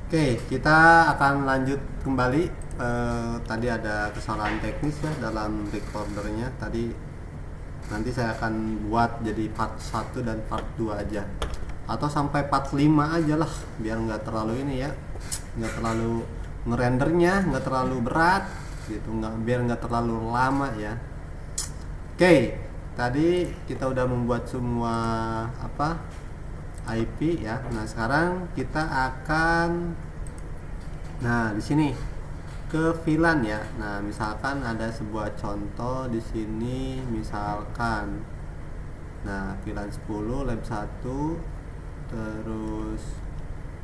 Oke, kita akan lanjut kembali. Tadi ada kesalahan teknis ya dalam recordernya. Tadi nanti saya akan buat jadi part 1 dan part 2 aja. Atau sampai part 5 aja lah, biar nggak terlalu ini ya. Nggak terlalu ngerendernya, nggak terlalu berat gitu, biar nggak terlalu lama ya. Oke, tadi kita udah membuat semua IP ya. Nah, sekarang kita akan di sini ke VLAN ya. Nah, misalkan ada sebuah contoh di sini, misalkan VLAN 10 lab 1, terus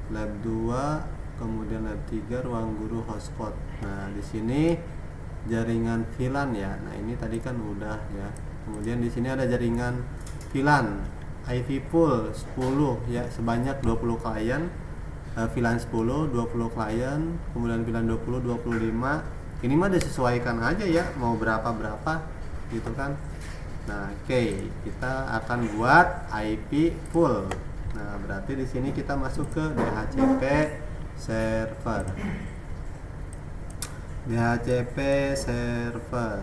lab 2, kemudian lab 3 ruang guru hotspot. Nah, di sini jaringan VLAN ya. Nah, ini tadi kan udah ya. Kemudian di sini ada jaringan VLAN IV pool 10 ya, sebanyak 20 klien. VLAN 10 20 klien, kemudian VLAN 20 25. Ini mah disesuaikan aja ya, mau berapa gitu kan. Nah, oke, kita akan buat IP pool. Nah, berarti di sini kita masuk ke DHCP server. DHCP server.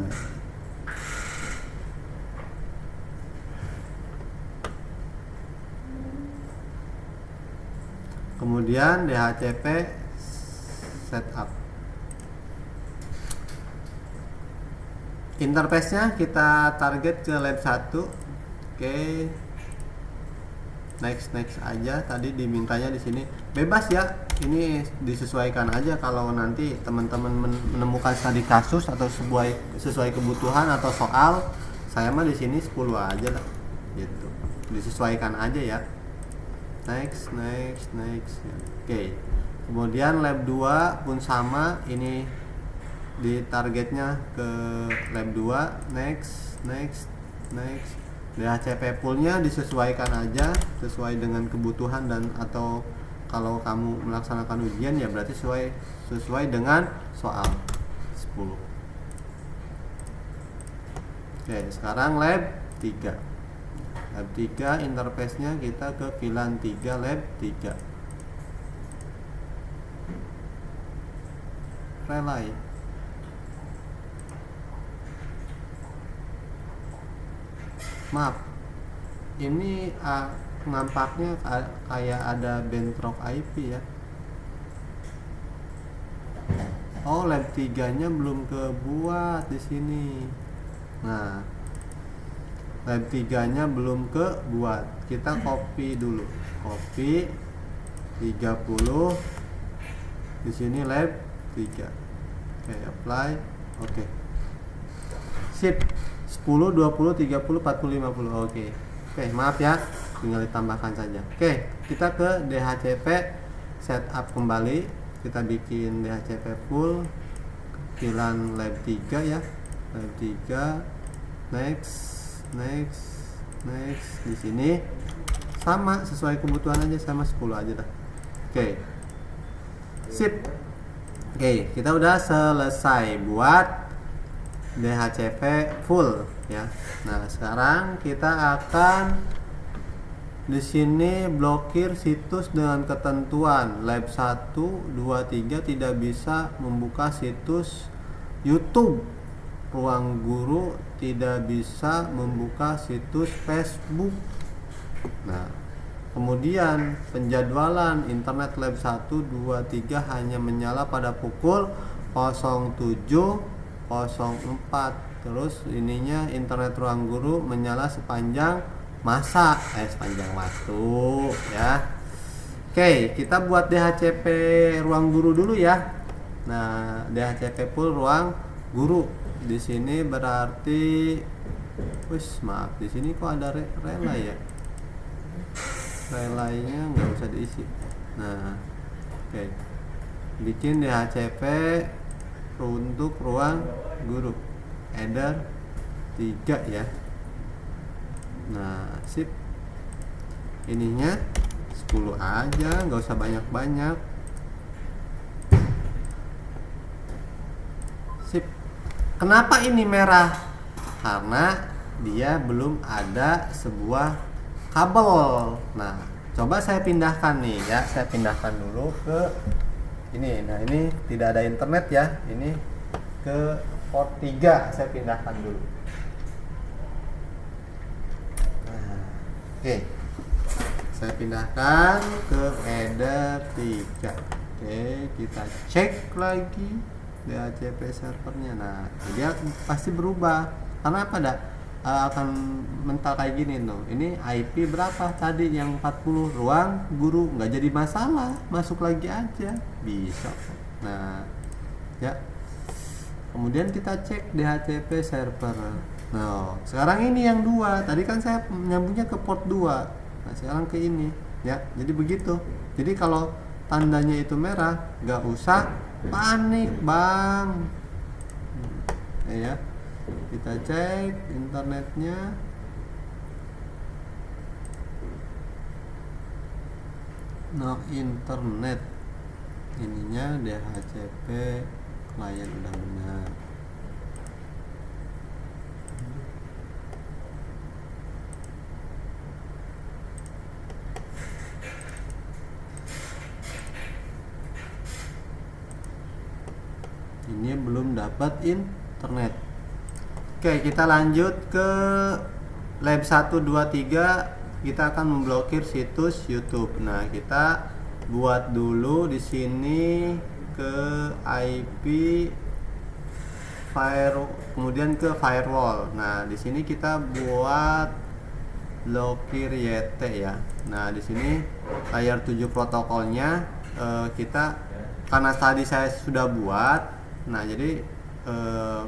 Kemudian DHCP setup. Interface-nya kita target ke lab 1. Oke. Next aja. Tadi dimintanya di sini. Bebas ya. Ini disesuaikan aja kalau nanti teman-teman menemukan studi kasus atau sesuai kebutuhan atau soal, saya mah di sini 10 aja lah. Gitu. Disesuaikan aja ya. Next. Oke. Kemudian lab 2 pun sama, ini di targetnya ke lab 2. Next. DHCP poolnya disesuaikan aja sesuai dengan kebutuhan, dan atau kalau kamu melaksanakan ujian ya berarti sesuai dengan soal 10. Oke, sekarang lab 3. Lab 3 interface-nya kita ke VLAN 3 lab 3. Relay. Maaf. Ini nampaknya kayak ada bentrok IP ya. Oh, lab 3-nya belum kebuat di sini. Nah, lab 3-nya belum kebuat. Kita copy dulu. Copy 30. Di sini lab 3. Oke, apply. Oke. Sip. 10, 20, 30, 40, 50. Oke, maaf ya. Tinggal ditambahkan saja. Oke, kita ke DHCP setup kembali. Kita bikin DHCP full VLAN lab 3 ya. Lab 3. Next. Di sini sama, sesuai kebutuhan aja, sama 10 aja dah. Oke. Sip. Oke, kita udah selesai buat DHCP full ya. Nah, sekarang kita akan di sini blokir situs dengan ketentuan lab 1, 2, 3 tidak bisa membuka situs YouTube. Ruang guru tidak bisa membuka situs Facebook. Nah, kemudian penjadwalan internet lab 1, 2, 3 hanya menyala pada pukul 07.04. Terus ininya internet ruang guru menyala sepanjang sepanjang waktu ya. Oke, kita buat DHCP ruang guru dulu ya. Nah, DHCP full ruang guru. Di sini berarti maaf, di sini kok ada relay ya. Relaynya nggak usah diisi. Nah, oke. Bikin DHCP untuk ruang guru. Header 3 ya. Nah, sip. Ininya 10 aja, nggak usah banyak-banyak. Sip. Kenapa ini merah? Karena dia belum ada sebuah kabel. Nah, coba saya pindahkan nih ya. Saya pindahkan dulu ke ini. Nah, ini tidak ada internet ya. Ini ke port 3 saya pindahkan dulu. Nah, oke. Saya pindahkan ke header 3. Oke, kita cek lagi DHCP servernya. Nah, dia pasti berubah. Karena apa dah? Akan mental kayak gini tuh. Ini IP berapa tadi yang 40, ruang guru nggak jadi masalah, masuk lagi aja bisa. Nah, ya. Kemudian kita cek DHCP server. Nah, sekarang ini yang 2. Tadi kan saya nyambungnya ke port 2. Nah, sekarang ke ini, ya. Jadi begitu. Jadi kalau tandanya itu merah, nggak usah panik, Bang. Ya. Kita cek internetnya. No internet. Ininya DHCP klien udah benar. Ini belum dapat internet. Oke, kita lanjut ke lab 1 2 3. Kita akan memblokir situs YouTube. Nah, kita buat dulu di sini ke IP kemudian ke firewall. Nah, di sini kita buat blokir YT ya. Nah, di sini layer 7 protokolnya kita karena tadi saya sudah buat. Nah, jadi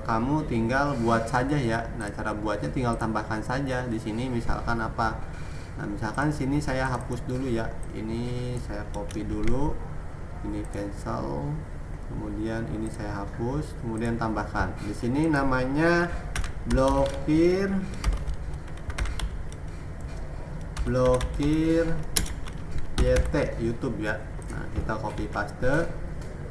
kamu tinggal buat saja ya. Nah, cara buatnya tinggal tambahkan saja di sini misalkan apa. Nah, misalkan sini saya hapus dulu ya. Ini saya copy dulu. Ini cancel. Kemudian ini saya hapus, kemudian tambahkan. Di sini namanya blokir YT YouTube ya. Nah, kita copy paste,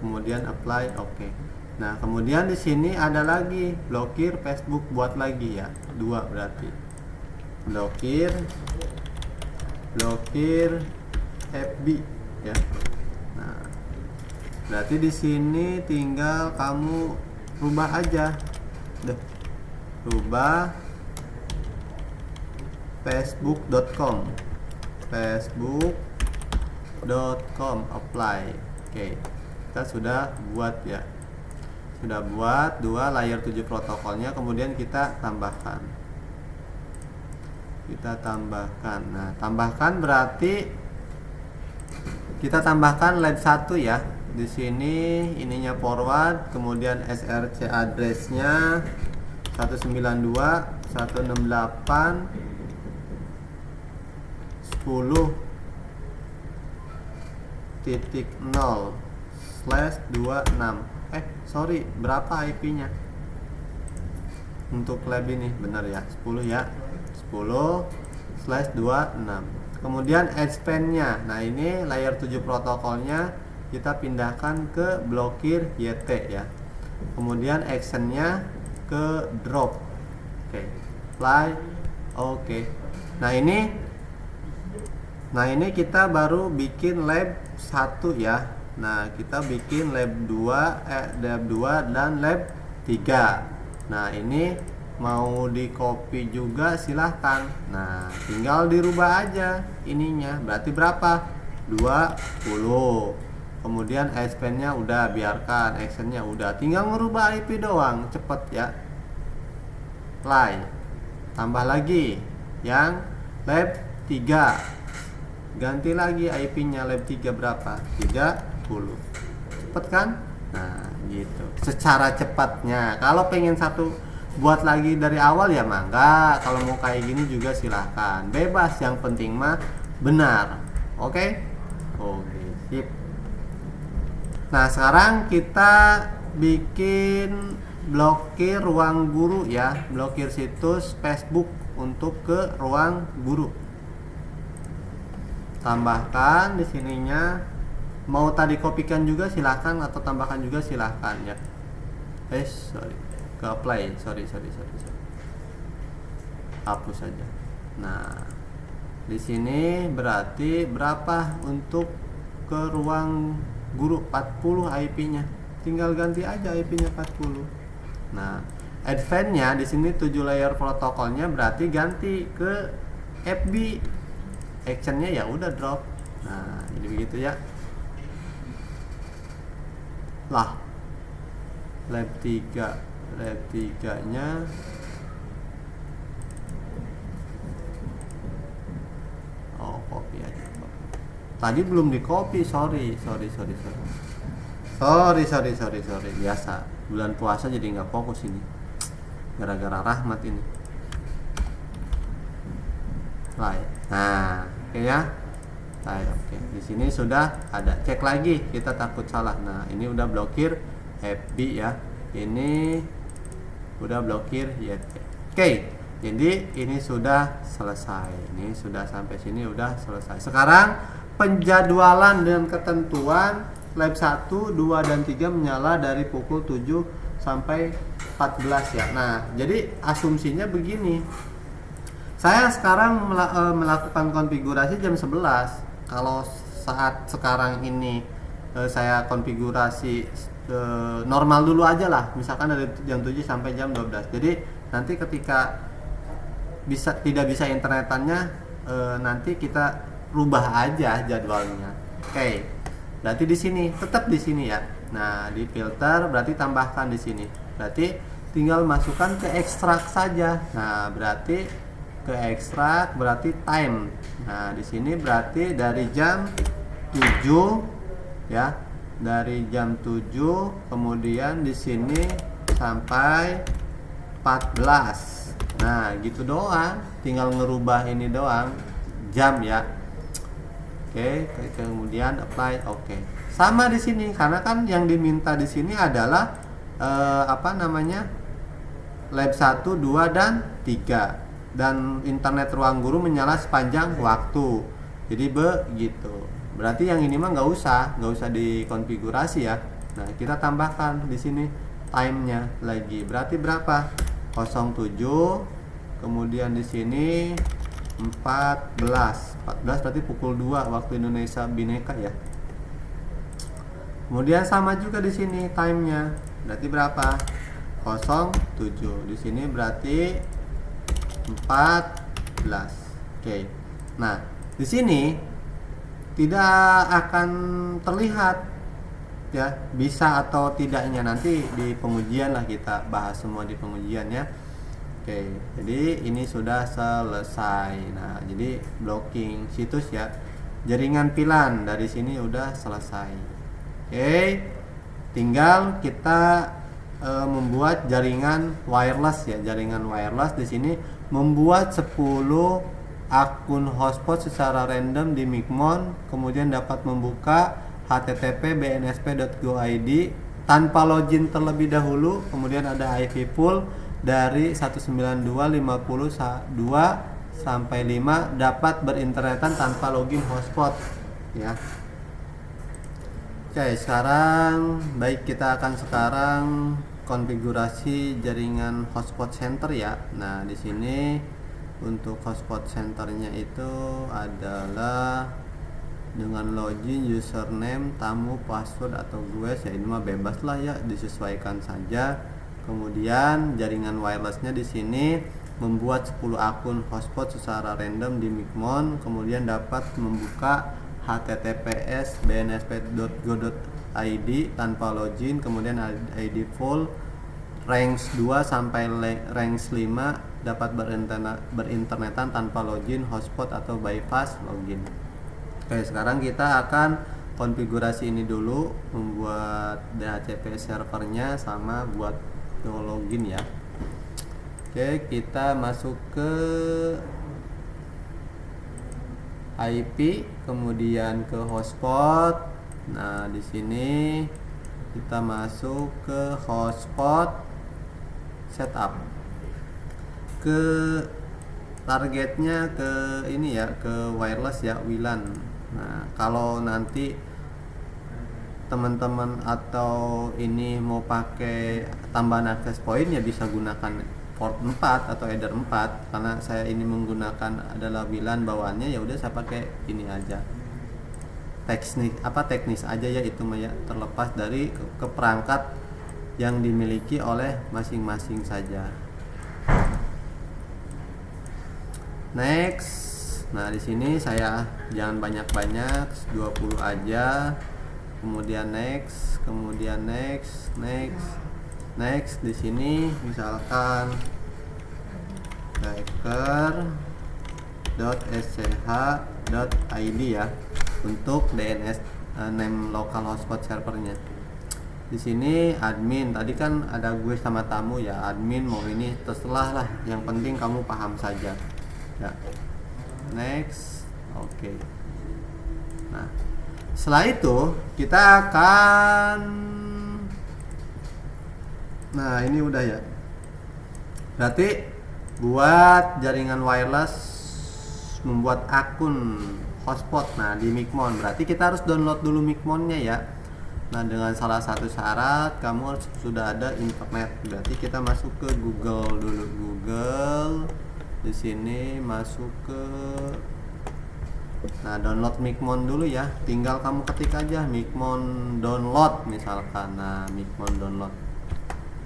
kemudian apply, oke. Nah, kemudian di sini ada lagi blokir Facebook, buat lagi ya, 2 berarti. Blokir FB ya. Nah, berarti di sini tinggal kamu rubah aja. Rubah facebook.com apply. Oke, kita sudah buat ya. Sudah buat 2 layer 7 protokolnya, kemudian kita tambahkan. Nah, tambahkan berarti kita tambahkan lab 1 ya. Di sini ininya forward, kemudian SRC address-nya 192.168.10.0/26. Berapa IP-nya? Untuk lab ini benar ya, 10 ya. 10/26. Kemudian expand-nya. Nah, ini layer 7 protokolnya kita pindahkan ke blokir YT ya. Kemudian action-nya ke drop. Oke. Apply. Oke. Nah, ini kita baru bikin lab 1 ya. Nah, kita bikin lab 2 dan lab 3. Nah, ini mau di copy juga silahkan. Nah, tinggal dirubah aja ininya. Berarti berapa? 20. Kemudian expand-nya udah, biarkan. Action-nya udah, tinggal ngerubah IP doang, cepet ya. Apply. Tambah lagi yang lab 3. Ganti lagi IP-nya lab 3 berapa? 30. Cepet kan? Nah, gitu. Secara cepatnya. Kalau pengen satu buat lagi dari awal ya mangga, kalau mau kayak gini juga silahkan, bebas, yang penting mah benar. Oke, sip. Nah, sekarang kita bikin blokir ruang guru ya, blokir situs Facebook untuk ke ruang guru. Tambahkan di sininya, mau tadi kopikan juga silahkan atau tambahkan juga silahkan ya. Ke apply, sorry. Hapus saja. Nah, di sini berarti berapa untuk ke ruang guru 40 IP-nya. Tinggal ganti aja IP-nya 40. Nah, advance-nya di sini 7 layer protokolnya berarti ganti ke FB. Action-nya ya udah drop. Nah, jadi begitu ya. Lah. Lab 3-nya copy aja. Tadi belum di copy, sorry. Biasa bulan puasa jadi nggak fokus ini, gara-gara Rahmat ini. Right. Nah, oke ya. Right, oke. Di sini sudah ada. Cek lagi, kita takut salah. Nah, ini udah blokir FB ya. Ini udah blokir ya. Oke. Jadi ini sudah selesai. Ini sudah sampai sini udah selesai. Sekarang penjadwalan dan ketentuan lab 1, 2 dan 3 menyala dari pukul 7 sampai 14 ya. Nah, jadi asumsinya begini. Saya sekarang melakukan konfigurasi jam 11. Kalau saat sekarang ini saya konfigurasi normal dulu aja lah. Misalkan dari jam 7 sampai jam 12. Jadi nanti ketika tidak bisa internetannya, nanti kita rubah aja jadwalnya. Oke. Berarti di sini tetap di sini ya. Nah, di filter berarti tambahkan di sini. Berarti tinggal masukkan ke ekstrak saja. Nah, berarti ke ekstrak berarti time. Nah, di sini berarti dari jam 7 ya. Dari jam 7 kemudian di sini sampai 14. Nah, gitu doang. Tinggal ngerubah ini doang. Jam ya. Oke, kemudian apply. Oke. Sama di sini karena kan yang diminta di sini adalah lab 1, 2 dan 3. Dan internet ruang guru menyala sepanjang waktu. Jadi begitu. Berarti yang ini mah nggak usah dikonfigurasi ya. Nah, kita tambahkan di sini time-nya lagi. Berarti berapa? 07. Kemudian di sini 14 berarti pukul 2 waktu Indonesia Bhinneka ya. Kemudian sama juga di sini time-nya. Berarti berapa? 07. Di sini berarti 14. Oke. Nah, di sini tidak akan terlihat ya bisa atau tidaknya, nanti di pengujian lah kita bahas semua di pengujian ya. Oke, jadi ini sudah selesai. Nah, jadi blocking situs ya, jaringan VLAN dari sini udah selesai. Oke, tinggal kita membuat jaringan wireless ya. Jaringan wireless di sini membuat 10 akun hotspot secara random di Micmon, kemudian dapat membuka http bnsp.go.id tanpa login terlebih dahulu, kemudian ada IP pool dari 192.50.2 sampai 5 dapat berinternetan tanpa login hotspot ya. Oke, sekarang kita akan konfigurasi jaringan hotspot center ya. Nah, di sini untuk hotspot centernya itu adalah dengan login, username, tamu, password atau gue ya, ini mah bebas lah ya, disesuaikan saja. Kemudian jaringan wirelessnya di sini membuat 10 akun hotspot secara random di Micmon, kemudian dapat membuka https bnsp.go.id tanpa login, kemudian ID full range 2 sampai range 5 dapat berinternetan tanpa login hotspot atau bypass login. Oke, sekarang kita akan konfigurasi ini dulu, membuat DHCP servernya sama buat login ya. Oke, kita masuk ke IP, kemudian ke hotspot. Nah, di sini kita masuk ke hotspot setup. Ke targetnya ke ini ya, ke wireless ya, WLAN. Nah, kalau nanti teman-teman atau ini mau pakai tambahan access point ya bisa gunakan port 4 atau header 4. Karena saya ini menggunakan adalah WLAN bawaannya, ya udah saya pakai ini aja. teknis aja ya, itu ya terlepas dari ke perangkat yang dimiliki oleh masing-masing saja. Next. Nah, di sini saya jangan banyak-banyak, 20 aja. Kemudian next, kemudian next. Di sini misalkan hacker.sch.id ya untuk DNS name local hotspot servernya. Di sini admin, tadi kan ada gue sama tamu ya, admin mau ini terserah lah, yang penting kamu paham saja ya. Next. Oke. Nah, setelah itu kita akan, nah ini udah ya, berarti buat jaringan wireless, membuat akun hotspot. Nah, di Micmon berarti kita harus download dulu Micmonnya ya. Nah, dengan salah satu syarat kamu harus sudah ada internet. Berarti kita masuk ke Google dulu. Google, di sini masuk ke, nah download Micmon dulu ya. Tinggal kamu ketik aja Micmon download misalkan. Nah, Micmon download.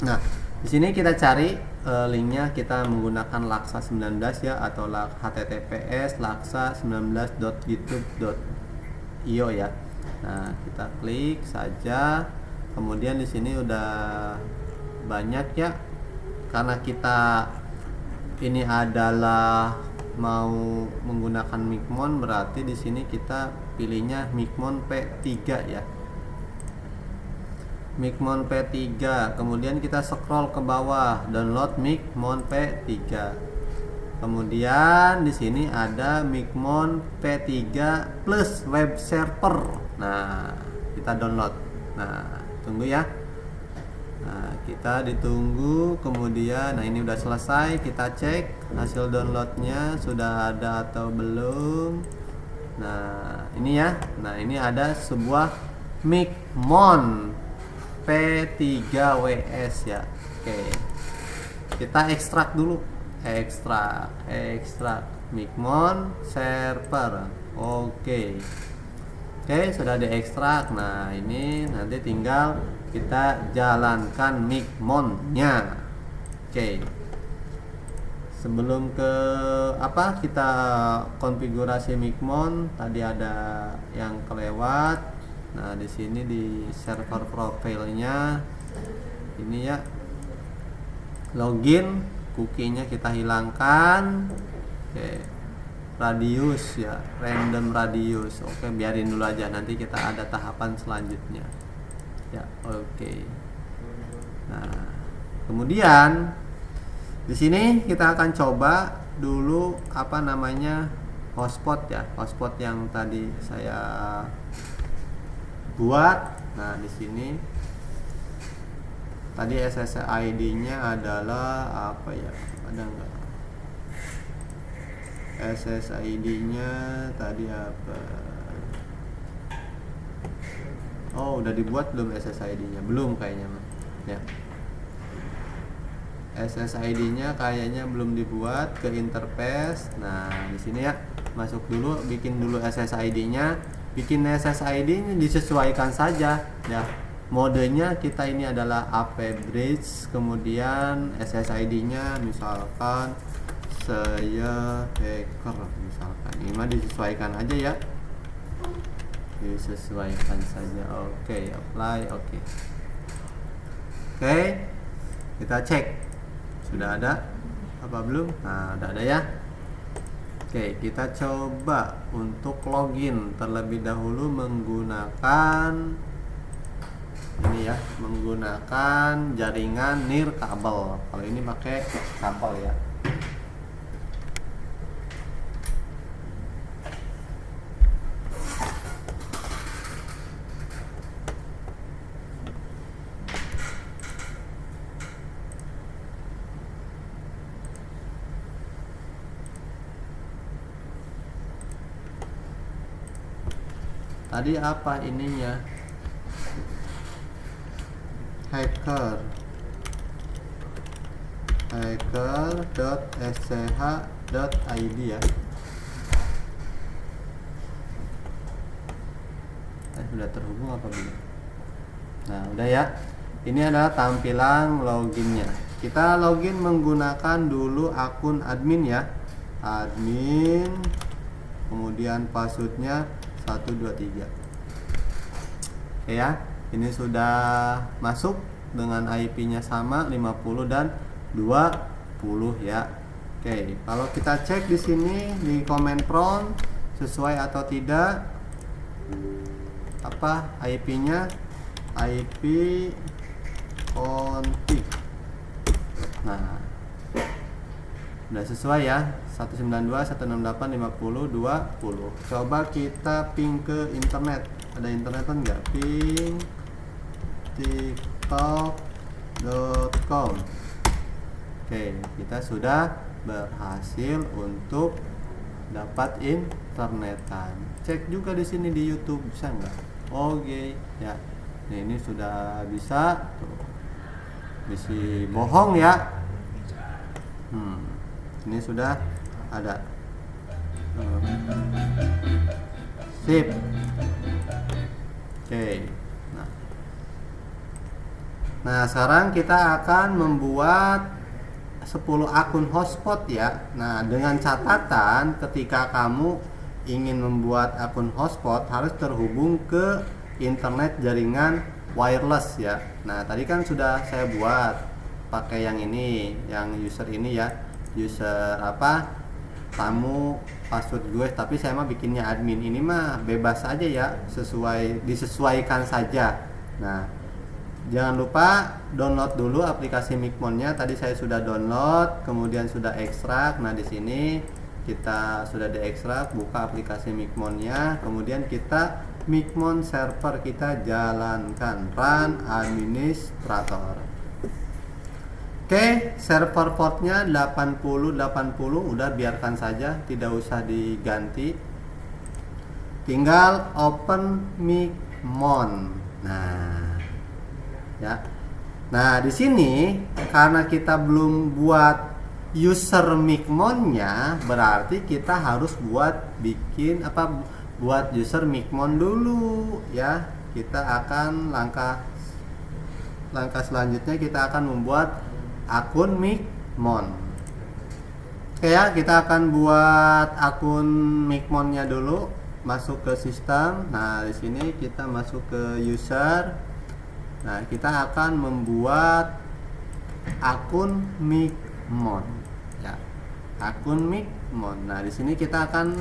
Nah, di sini kita cari linknya, kita menggunakan laksa 19 ya, atau https laksa19.github.io ya. Nah, kita klik saja. Kemudian di sini udah banyak ya, karena kita ini adalah mau menggunakan Micmon, berarti di sini kita pilihnya Micmon P3 ya. Micmon P3. Kemudian kita scroll ke bawah, download Micmon P3. Kemudian di sini ada Micmon P3 plus web server. Nah, kita download. Nah, tunggu ya. Nah, kita ditunggu. Kemudian, nah ini udah selesai. Kita cek hasil downloadnya sudah ada atau belum. Nah, ini ya. Nah, ini ada sebuah Micmon P3WS ya. Oke. Kita ekstrak dulu. Ekstrak Micmon server. Oke, sudah diekstrak. Nah, ini nanti tinggal kita jalankan Micmonnya. Oke. Sebelum ke kita konfigurasi Micmon, tadi ada yang kelewat. Nah, di sini di server profilnya ini ya, login, cookie-nya kita hilangkan. Oke. Radius ya, random radius. Oke, biarin dulu aja, nanti kita ada tahapan selanjutnya. Ya, oke. Nah, kemudian di sini kita akan coba dulu hotspot ya, hotspot yang tadi saya buat. Nah, di sini tadi SSID-nya adalah apa ya? Ada enggak? SSID-nya tadi apa? Oh, udah dibuat belum SSID-nya? Belum kayaknya, ya. SSID-nya kayaknya belum dibuat, ke interface. Nah, di sini ya, masuk dulu, bikin dulu SSID-nya. Bikin SSID-nya disesuaikan saja ya. Modenya kita ini adalah AP bridge, kemudian SSID-nya misalkan saya hacker misalkan. Ini mah disesuaikan aja ya. Disesuaikan saja. Oke, apply. Oke. Kita cek. Sudah ada apa belum? Nah, udah ada ya. Oke, kita coba untuk login terlebih dahulu menggunakan ini ya, menggunakan jaringan nirkabel. Kalau ini pakai kabel ya. Tadi apa ininya? hacker.sch.id ya. Sudah terhubung apa belum? Nah, udah ya. Ini adalah tampilan loginnya. Kita login menggunakan dulu akun admin ya. Admin, kemudian passwordnya 123. Oke ya, ini sudah masuk dengan IP-nya sama 50 dan 20 ya. Oke, kalau kita cek di sini di comment prompt sesuai atau tidak apa IP-nya, IP config. Nah, udah sesuai ya, 192.168.50.20. Coba kita ping ke internet. Ada internet kan nggak? Ping tiktok.com. Oke, kita sudah berhasil untuk dapat internetan. Cek juga di sini di YouTube bisa nggak? Oke ya. Nah, ini sudah bisa. Tuh. Bisi bohong ya. Ini sudah ada. Sip. Oke. Nah, sekarang kita akan membuat 10 akun hotspot ya. Nah, dengan catatan ketika kamu ingin membuat akun hotspot harus terhubung ke internet jaringan wireless ya. Nah, tadi kan sudah saya buat pakai yang ini, yang user ini ya. User apa? Tamu password gue, tapi saya mah bikinnya admin. Ini mah bebas aja ya, disesuaikan saja. Nah, jangan lupa download dulu aplikasi Micmon-nya. Tadi saya sudah download, kemudian sudah ekstrak. Nah, di sini kita sudah diekstrak, buka aplikasi Micmon-nya, kemudian kita Micmon server kita jalankan, run administrator. Oke, server portnya 8080, udah biarkan saja, tidak usah diganti. Tinggal open Micmon. Nah, di sini karena kita belum buat user Micmon-nya, berarti kita harus buat user Micmon dulu ya. Kita akan langkah selanjutnya kita akan membuat akun Micmon. Oke ya, kita akan buat akun Micmon-nya dulu. Masuk ke sistem. Nah, di sini kita masuk ke user. Nah, kita akan membuat akun Micmon ya. Akun Micmon. Nah, di sini kita akan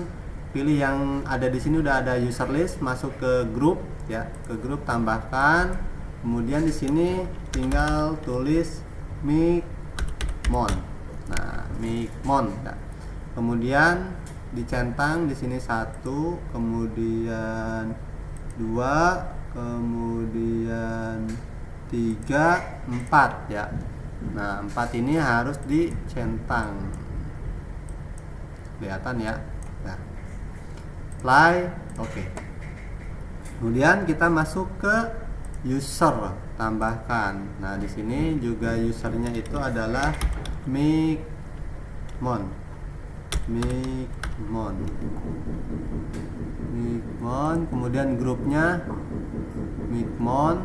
pilih yang ada di sini, udah ada user list, masuk ke grup ya. Ke grup tambahkan. Kemudian di sini tinggal tulis Micmon. Nah, Micmon ya. Kemudian dicentang di sini 1, kemudian 2, kemudian 3, 4 ya. Nah, 4 ini harus dicentang. Kelihatan ya. Nah, apply, oke. Kemudian kita masuk ke user, tambahkan. Nah, di sini juga usernya itu adalah Micmon. Micmon, kemudian grupnya Micmon,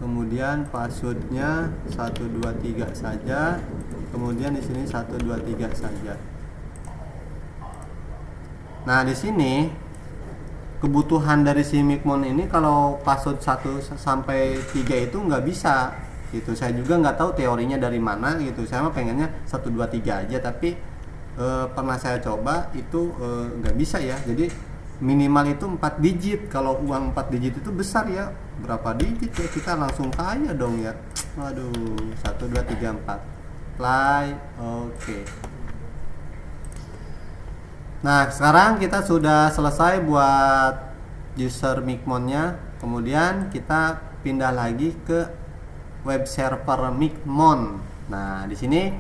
kemudian passwordnya 123 saja, kemudian di sini 123 saja. Nah, di sini kebutuhan dari si Micmon ini kalau password 1 sampai 3 itu nggak bisa gitu. Saya juga nggak tahu teorinya dari mana gitu. Saya mah pengennya 123 aja, tapi pernah saya coba itu nggak bisa ya. Jadi minimal itu 4 digit. Kalau uang 4 digit itu besar ya, berapa digit ya, kita langsung kaya dong ya. Waduh, 1 2 3 4 play. Oke. Nah, sekarang kita sudah selesai buat user Micmon-nya. Kemudian kita pindah lagi ke web server Micmon. Nah, di sini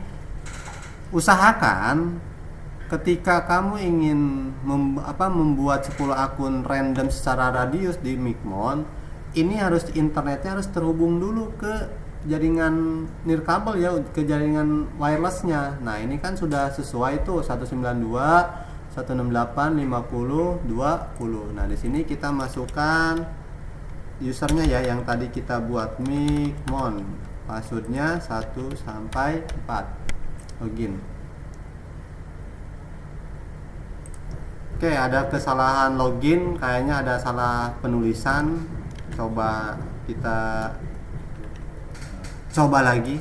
usahakan ketika kamu ingin membuat 10 akun random secara radius di Micmon, ini internetnya harus terhubung dulu ke jaringan nirkabel ya, ke jaringan wirelessnya. Nah, ini kan sudah sesuai tuh 192 168.50.20. Nah, di sini kita masukkan usernya ya, yang tadi kita buat Mikmon. Passwordnya 1 sampai 4. Login. Oke, ada kesalahan login, kayaknya ada salah penulisan. Coba kita coba lagi.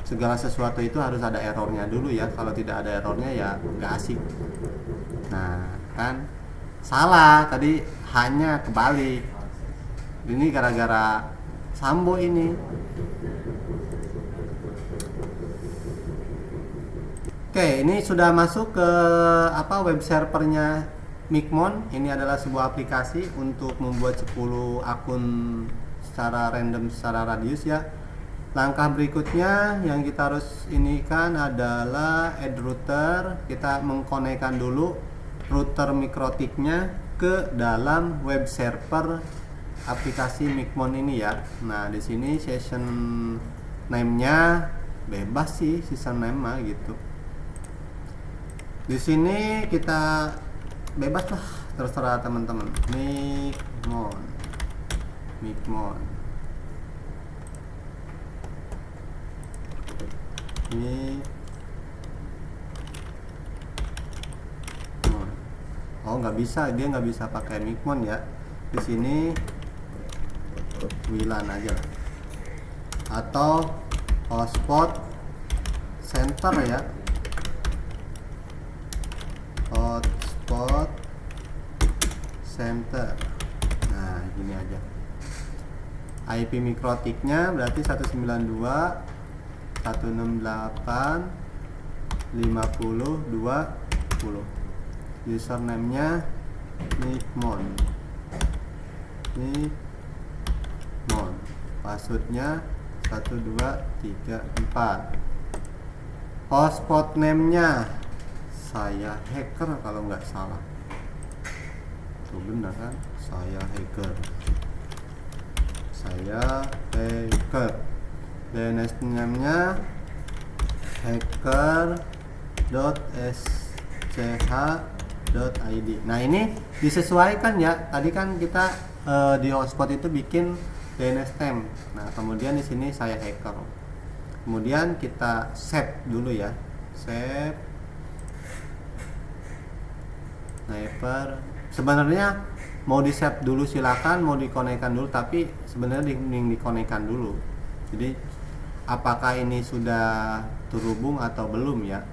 Segala sesuatu itu harus ada errornya dulu ya. Kalau tidak ada errornya ya nggak asik. Nah, kan salah tadi, hanya kebalik. Ini gara-gara Sambo ini. Oke, ini sudah masuk ke web servernya Mikmon. Ini adalah sebuah aplikasi untuk membuat 10 akun secara random, secara radius ya. Langkah berikutnya yang kita harus inikan adalah add router. Kita mengkonekkan dulu router mikrotiknya ke dalam web server aplikasi Mikmon ini ya. Nah, di sini session name-nya bebas sih, session name mah gitu. Di sini kita bebas lah, terserah teman-teman. Mikmon. Oh, nggak bisa, dia nggak bisa pakai Mikmon ya. Di sini WLAN aja lah. Atau hotspot center ya. Hotspot center. Nah, gini aja. IP mikrotiknya berarti 192.168.50.20. Username-nya Mikmon. Passwordnya 1234. Hotspot name-nya saya hacker kalau nggak salah. Tuh benar kan? Saya hacker. DNS name-nya hacker.sch.id. Nah, ini disesuaikan ya. Tadi kan kita di hotspot itu bikin DNS name. Nah, kemudian di sini saya hacker. Kemudian kita save dulu ya. Save sniper. Sebenarnya mau di save dulu silakan, mau dikonekkan dulu, tapi sebenarnya dikonekkan dulu. Jadi apakah ini sudah terhubung atau belum ya?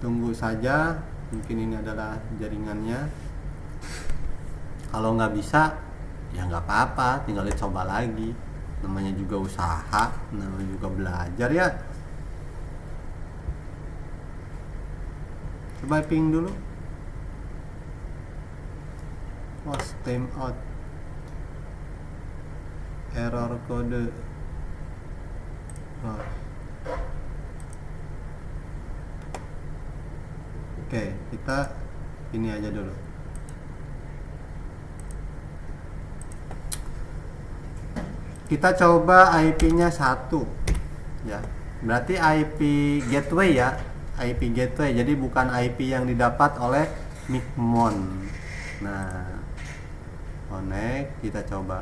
Tunggu saja, mungkin ini adalah jaringannya. Kalau nggak bisa ya nggak apa-apa, tinggal dicoba lagi. Namanya juga usaha, namanya juga belajar ya. Coba ping dulu. Time out. Error kode. Oke, kita ini aja dulu. Kita coba IP-nya 1 ya. Berarti IP gateway ya. IP gateway, jadi bukan IP yang didapat oleh Mikmon. Nah, connect, kita coba.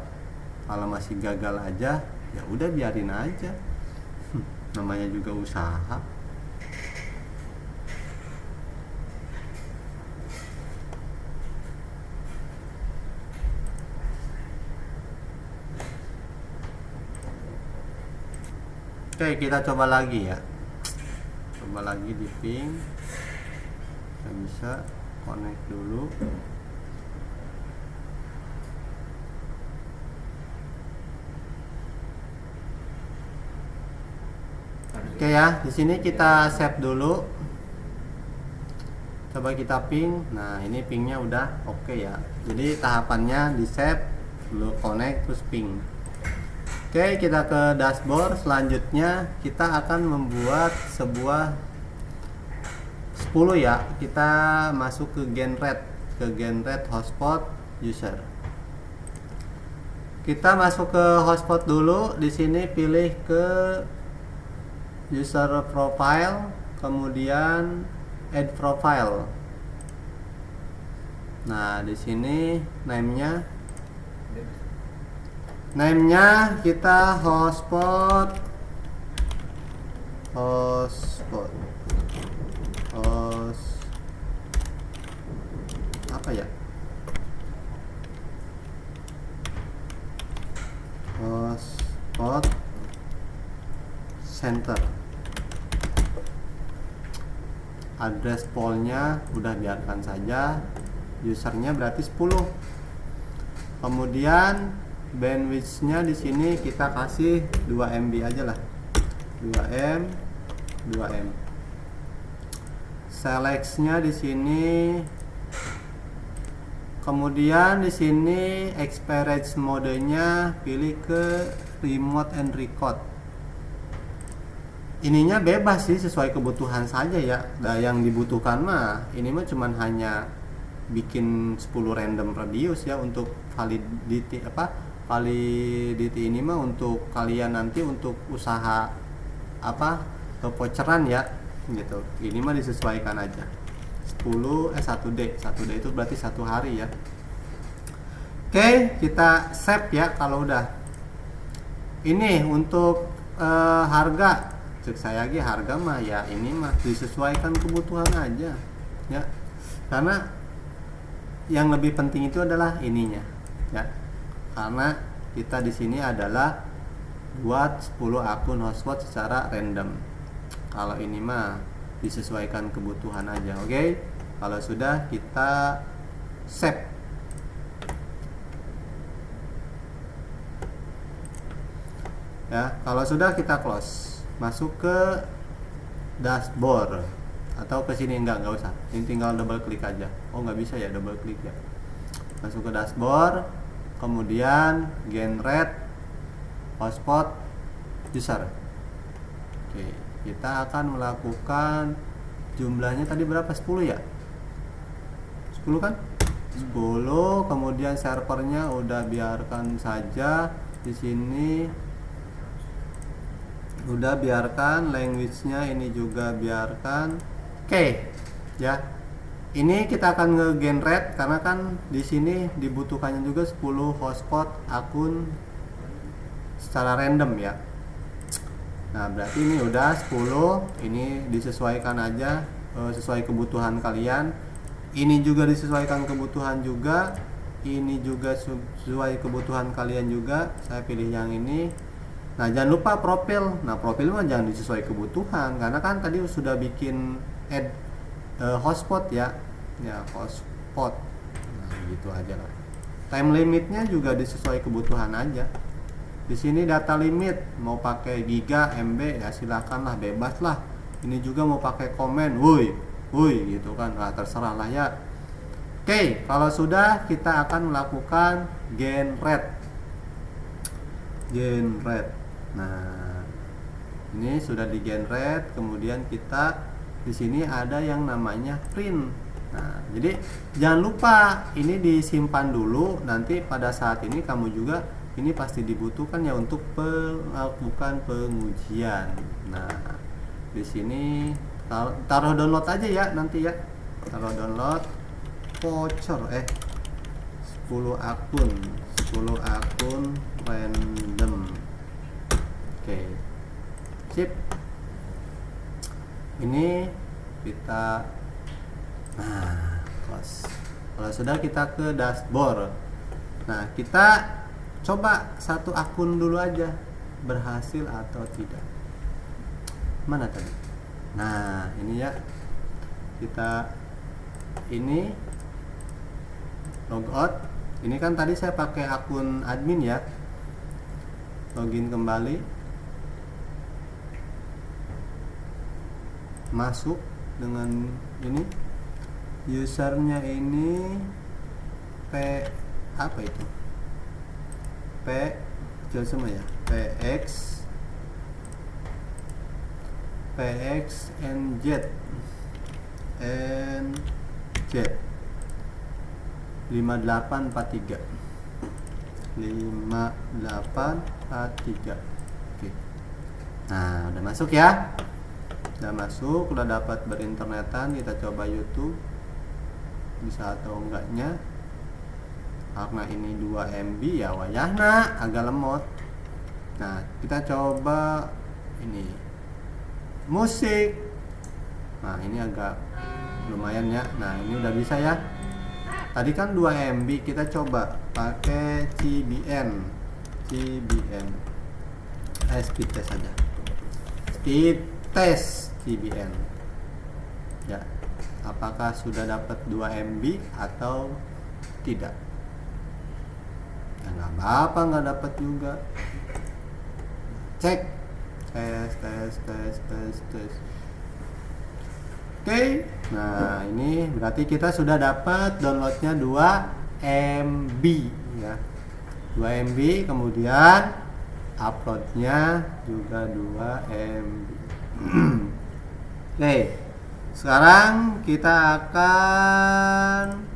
Kalau masih gagal aja, ya udah biarin aja. Namanya juga usaha. Oke, kita coba lagi ya. Coba lagi di ping. Kita bisa connect dulu. Oke ya, di sini kita save dulu. Coba kita ping. Nah, ini pingnya udah oke ya. Jadi tahapannya di save, dulu connect, terus ping. Oke, kita ke dashboard. Selanjutnya kita akan membuat sebuah 10 ya. Kita masuk ke Genret hotspot user. Kita masuk ke hotspot dulu. Di sini pilih ke user profile, kemudian add profile. Nah, di sini name-nya kita hotspot apa ya, hotspot center. Address poolnya udah biarkan saja, usernya berarti 10. Kemudian bandwidth-nya di sini kita kasih 2 MB aja lah, 2 M. Select-nya di sini. Kemudian di sini experience mode-nya pilih ke remote and record. Ininya bebas sih, sesuai kebutuhan saja ya. Nah, yang dibutuhkan mah ini mah cuman hanya bikin 10 random radius ya untuk validity ini mah untuk kalian nanti untuk usaha voucheran ya gitu. Ini mah disesuaikan aja. 1D itu berarti 1 hari ya. Oke, kita save ya kalau udah. Ini untuk harga, cek saya lagi harga mah ya ini mah disesuaikan kebutuhan aja ya. Karena yang lebih penting itu adalah ininya ya. Karena kita di sini adalah buat 10 akun hotspot secara random. Kalau ini mah disesuaikan kebutuhan aja. Oke. Kalau sudah kita save. Ya, kalau sudah kita close. Masuk ke dashboard atau ke sini enggak usah. Ini tinggal double klik aja. Oh, nggak bisa ya double klik ya. Masuk ke dashboard, kemudian generate hotspot user. Oke, kita akan melakukan jumlahnya tadi berapa? 10 ya? 10 kan? 10, kemudian servernya udah biarkan saja di sini. Udah biarkan, language-nya ini juga biarkan. Oke, ya. Ini kita akan nge-generate karena kan di sini dibutuhkannya juga 10 hotspot akun secara random ya. Nah, berarti ini udah 10, ini disesuaikan aja sesuai kebutuhan kalian. Ini juga disesuaikan kebutuhan juga. Ini juga sesuai kebutuhan kalian juga. Saya pilih yang ini. Nah, jangan lupa profil. Nah, profil mah jangan disesuai kebutuhan karena kan tadi sudah bikin add hotspot ya. Ya, hotspot. Nah, gitu aja lah. Time limitnya juga disesuai kebutuhan aja. Di sini data limit mau pakai giga, MB ya silakan lah, bebas lah. Ini juga mau pakai komen, woi gitu kan, nah, terserah lah ya. Oke, kalau sudah kita akan melakukan generate. Nah, ini sudah di generate, kemudian kita di sini ada yang namanya print. Nah, jadi jangan lupa ini disimpan dulu, nanti pada saat ini kamu juga ini pasti dibutuhkan ya untuk melakukan pengujian. Nah, di sini taruh download aja ya nanti ya. Taruh download voucher 10 akun random. Oke. Sip. Ini kita close. Kalau sudah kita ke dashboard. Nah, kita coba satu akun dulu aja berhasil atau tidak. Mana tadi? Nah, ini ya. Kita ini logout. Ini kan tadi saya pakai akun admin ya. Login kembali. Masuk dengan ini. Usernya ini apa itu? Jual semua ya. PXNZ 5843. Oke. Nah, udah masuk ya. Udah masuk, udah dapat berinternetan. Kita coba YouTube bisa atau enggaknya. Karena ini 2 MB ya wayahna agak lemot. Nah kita coba ini musik. Nah ini agak lumayan ya. Nah ini udah bisa ya. Tadi kan 2 MB, kita coba pakai CBN speed test aja, speed test CBN ya. Apakah sudah dapat 2 MB atau tidak? Ya nggak apa-apa nggak dapat juga. Cek tes. Oke, nah ini berarti kita sudah dapat downloadnya 2 MB ya, 2 MB, kemudian uploadnya juga 2 MB. Oke, sekarang kita akan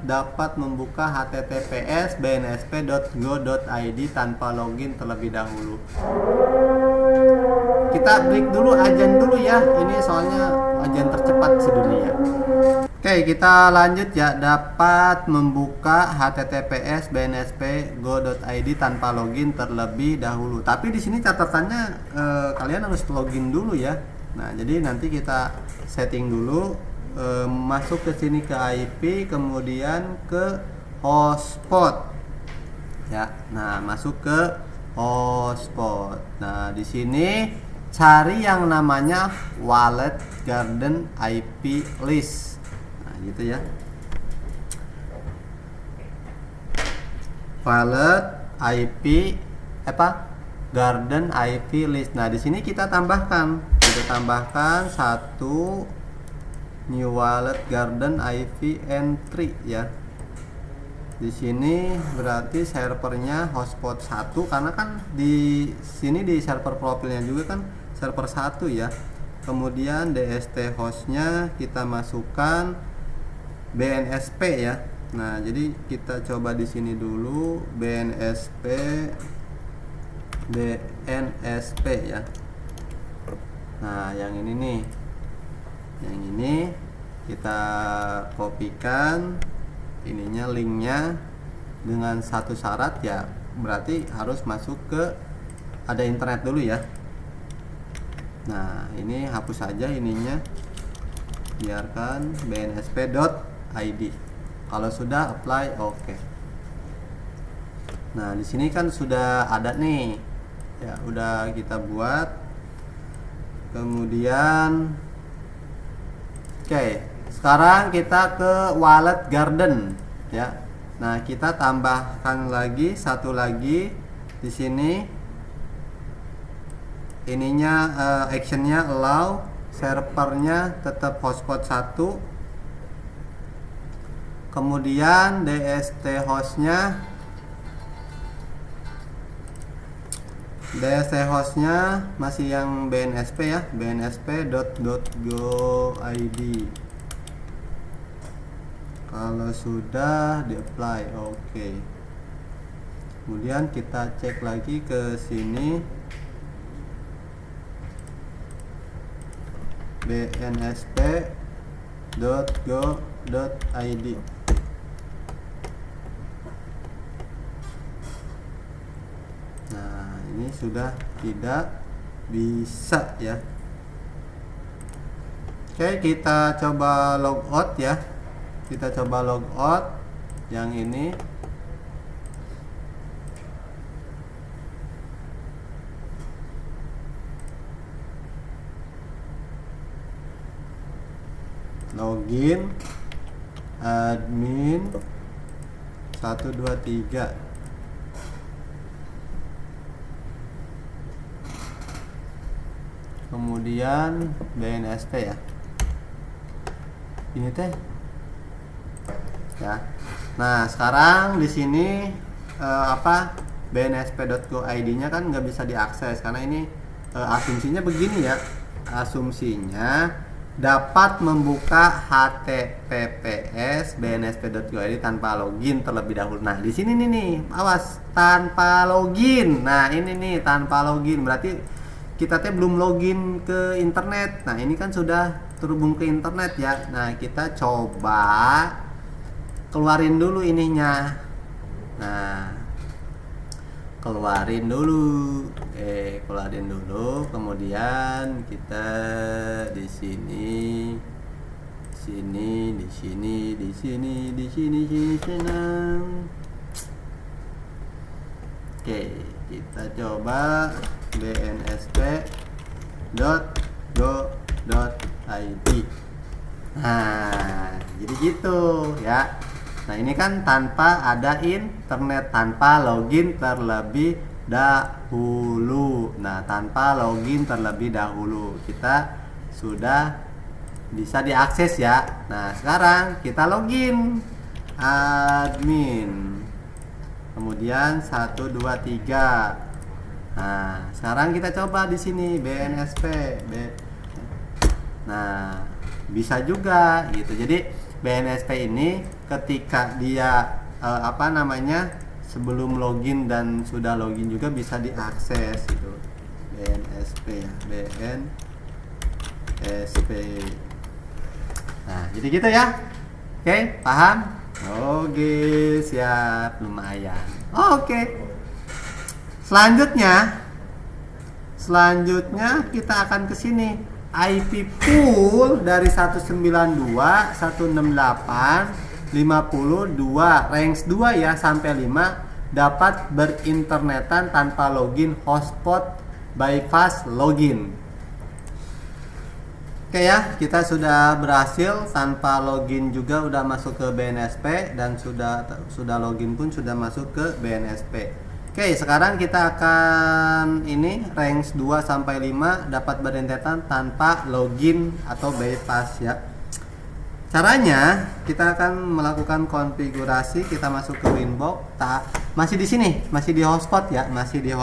dapat membuka https bnsp.go.id tanpa login terlebih dahulu. Kita break dulu, ajan dulu ya, ini soalnya ajan tercepat sedunia. Oke, kita lanjut ya. Dapat membuka https bnsp.go.id tanpa login terlebih dahulu. Tapi di sini catatannya kalian harus login dulu ya. Nah, jadi nanti kita setting dulu, masuk ke sini ke IP, kemudian ke hotspot ya. Nah, masuk ke hotspot. Nah, di sini cari yang namanya wallet garden IP list. Nah, gitu ya. Wallet IP garden IP list. Nah, di sini kita tambahkan satu new wallet garden IP entry ya. Di sini berarti servernya hotspot 1, karena kan di sini di server profilnya juga kan server 1 ya. Kemudian DST hostnya kita masukkan BNSP ya. Nah, jadi kita coba di sini dulu BNSP ya. Nah, yang ini nih. Yang ini kita kopikan ininya, linknya, dengan satu syarat ya, berarti harus masuk ke ada internet dulu ya. Nah, ini hapus saja ininya, biarkan bnsp.id. Kalau sudah apply, oke. Nah, di sini kan sudah ada nih ya, udah kita buat. Kemudian oke, sekarang kita ke wallet garden ya. Nah, kita tambahkan lagi satu lagi di sini. Ininya actionnya allow, servernya tetap hotspot 1. Kemudian DST hostnya masih yang BNSP ya, bnsp.go.id. Kalau sudah di apply, oke. Kemudian kita cek lagi ke sini bnsp.go.id. Nah, ini sudah tidak bisa ya. Oke, kita coba logout ya. Kita coba logout yang ini. Login admin 123. Kemudian BNSP ya. Ini teh ya. Nah, sekarang di sini bnsp.go.id-nya kan nggak bisa diakses karena ini asumsinya begini ya. Asumsinya dapat membuka https bnsp.go.id tanpa login terlebih dahulu. Nah, di sini nih, awas, tanpa login. Nah, ini nih tanpa login berarti kita teh belum login ke internet. Nah, ini kan sudah terhubung ke internet ya. Nah, kita coba keluarin dulu ininya. Nah, keluarin dulu. Keluarin dulu. Kemudian kita di sini, di sini. Oke, kita coba bnsp.go.id. Nah, jadi gitu ya. Nah, ini kan tanpa ada internet, tanpa login terlebih dahulu. Nah, tanpa login terlebih dahulu kita sudah bisa diakses ya. Nah, sekarang kita login admin, kemudian 1 2 3. Nah, sekarang kita coba di sini BNSP. Nah, bisa juga gitu. Jadi BNSP ini ketika dia sebelum login dan sudah login juga bisa diakses gitu. BNSP ya, BNSP. Nah, jadi gitu ya. Oke, paham? Oke, siap, lumayan. Oke. Selanjutnya kita akan ke sini. IP pool dari 192.168.52 range 2 ya sampai 5 dapat berinternetan tanpa login hotspot bypass login. Oke ya, kita sudah berhasil tanpa login juga udah masuk ke BNSP dan sudah login pun sudah masuk ke BNSP. Oke, sekarang kita akan ini range 2 sampai 5 dapat berinternetan tanpa login atau bypass ya. Caranya kita akan melakukan konfigurasi, kita masuk ke Winbox. Masih di sini, masih di hotspot ya, masih di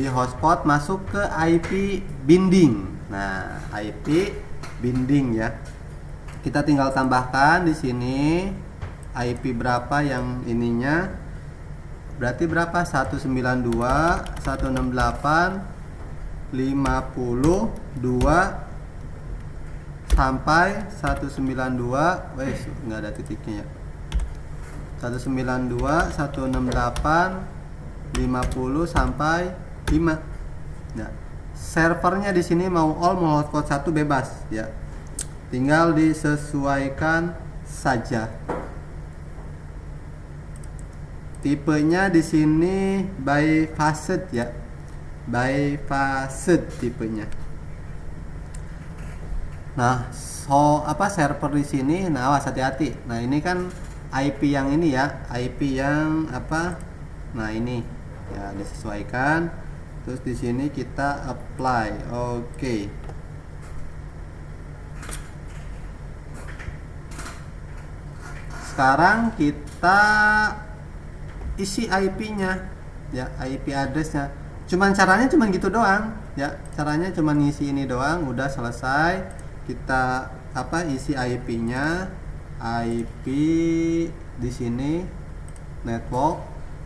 hotspot masuk ke IP binding. Nah, IP binding ya. Kita tinggal tambahkan di sini IP berapa yang ininya. Berarti berapa? 192.168.52 sampai 192. Wes, enggak ada titiknya ya. 192.168.50 sampai 5. Nah, servernya di sini mau all mau hotspot 1 bebas ya. Tinggal disesuaikan saja. Tipenya di sini bypassed ya. Bypassed tipenya. Nah, server di sini, nah awas hati-hati. Nah, ini kan IP yang ini ya, IP yang apa? Nah, ini ya disesuaikan. Terus di sini kita apply. Oke. Sekarang kita isi IP-nya ya, IP address-nya. Caranya cuman gitu doang ya. Caranya cuman ngisi ini doang, udah selesai. Kita isi IP-nya. IP di sini network.